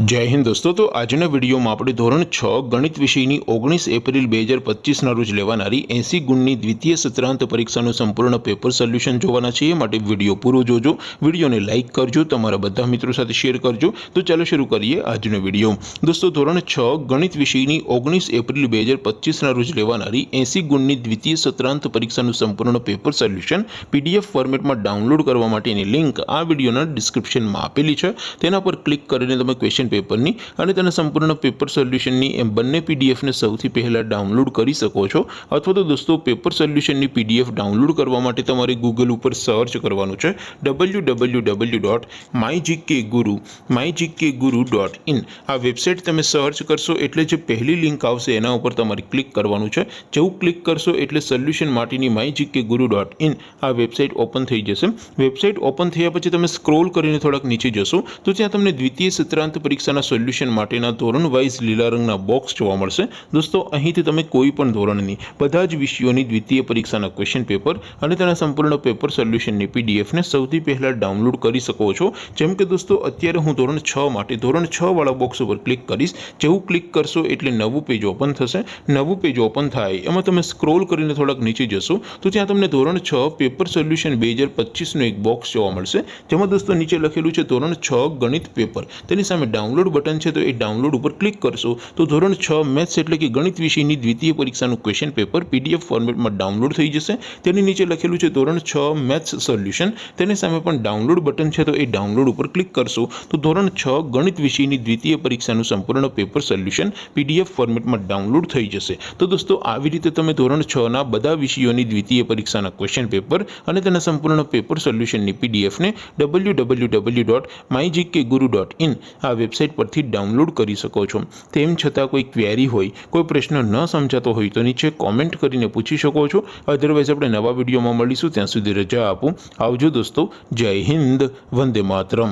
जय हिंद दोस्तों। तो આજના વિડીયોમાં આપણે ધોરણ 6 ગણિત વિષયની 19 એપ્રિલ 2025ના રોજ લેવાનારી 80 ગુણની દ્વિતીય સત્રાંત પરીક્ષાનું સંપૂર્ણ પેપર સોલ્યુશન જોવાના છીએ। માટે વિડીયો પૂરો જોજો, વિડીયોને લાઇક કરજો, તમારા બધા મિત્રો સાથે શેર કરજો। તો ચાલો શરૂ કરીએ આજનો વિડીયો। દોસ્તો ધોરણ 6 ગણિત વિષયની 19 એપ્રિલ 2025ના રોજ લેવાનારી 80 ગુણની દ્વિતીય સત્રાંત પરીક્ષાનું સંપૂર્ણ પેપર સોલ્યુશન પીડીએફ ફોર્મેટમાં ડાઉનલોડ કરવા માટેની લિંક આ વિડીયોના ડિસ્ક્રિપ્શનમાં આપેલી છે। તેના પર ક્લિક કરીને તમે ક્વેશ્ચન પેપરની અને તેના સંપૂર્ણ પેપર સોલ્યુશનની એમ બંને પીડીએફને સૌથી પહેલાં ડાઉનલોડ કરી શકો છો। અથવા તો દોસ્તો પેપર સોલ્યુશનની પીડીએફ ડાઉનલોડ કરવા માટે તમારે ગૂગલ ઉપર સર્ચ કરવાનું છે www.mygkguru.in। આ વેબસાઇટ તમે સર્ચ કરશો એટલે જે પહેલી લિંક આવશે એના ઉપર તમારે ક્લિક કરવાનું છે। જેવું ક્લિક કરશો એટલે સોલ્યુશન માટેની mygkguru.in આ વેબસાઇટ ઓપન થઈ જશે। વેબસાઇટ ઓપન થયા પછી તમે સ્ક્રોલ કરીને થોડાક નીચે જશો તો ત્યાં તમને દ્વિતીય સત્રાંત પરીક્ષાના સોલ્યુશન માટેના ધોરણ વાઇઝ લીલા રંગના બોક્સ જોવા મળશે। દોસ્તો અહીંથી તમે કોઈ પણ ધોરણની બધા જ વિષયોની દ્વિતીય પરીક્ષાના ક્વેશ્ચન પેપર અને તેના સંપૂર્ણ પેપર સોલ્યુશનની પીડીએફને સૌથી પહેલાં ડાઉનલોડ કરી શકો છો। જેમ કે દોસ્તો અત્યારે હું ધોરણ 6 માટે ધોરણ 6 વાળા બોક્સ ઉપર ક્લિક કરીશ। જેવું ક્લિક કરશો એટલે નવું પેજ ઓપન થશે। નવું પેજ ઓપન થાય એમાં તમે સ્ક્રોલ કરીને થોડાક નીચે જશો તો ત્યાં તમને ધોરણ 6 પેપર સોલ્યુશન 2025નું એક બોક્સ જોવા મળશે। જેમાં દોસ્તો નીચે લખેલું છે ધોરણ 6 ગણિત પેપર, તેની સામે ડાઉનલોડ બટન છે તો એ ડાઉનલોડ ઉપર ક્લિક કરશો તો ધોરણ 6 મેથ્સ એટલે કે ગણિત વિષયની દ્વિતીય પરીક્ષાનું ક્વેશ્ચન પેપર પીડીએફ ફોર્મેટમાં ડાઉનલોડ થઈ જશે। તેની નીચે લખેલું છે ધોરણ 6 મેથ્સ સોલ્યુશન, તેની સામે પણ ડાઉનલોડ બટન છે તો એ ડાઉનલોડ ઉપર ક્લિક કરશો તો ધોરણ 6 ગણિત વિષયની દ્વિતીય પરીક્ષાનું સંપૂર્ણ પેપર સોલ્યુશન પીડીએફ ફોર્મેટમાં ડાઉનલોડ થઈ જશે। તો દોસ્તો આવી રીતે તમે ધોરણ 6ના બધા વિષયોની દ્વિતીય પરીક્ષાના ક્વેશ્ચન પેપર અને તેના સંપૂર્ણ પેપર સોલ્યુશનની પીડીએફને www.mygkguru.in આ વેબસાઇટ પરથી ડાઉનલોડ કરી શકો છો। તેમ છતાં કોઈ ક્વેરી હોય, કોઈ પ્રશ્ન ન સમજાતો હોય તો નીચે કોમેન્ટ કરીને પૂછી શકો છો। અધરવાઇઝ આપણે નવા વિડીયોમાં મળીશું, ત્યાં સુધી રજા આપો। આવજો દોસ્તો, જય હિન્દ, વંદે માતરમ।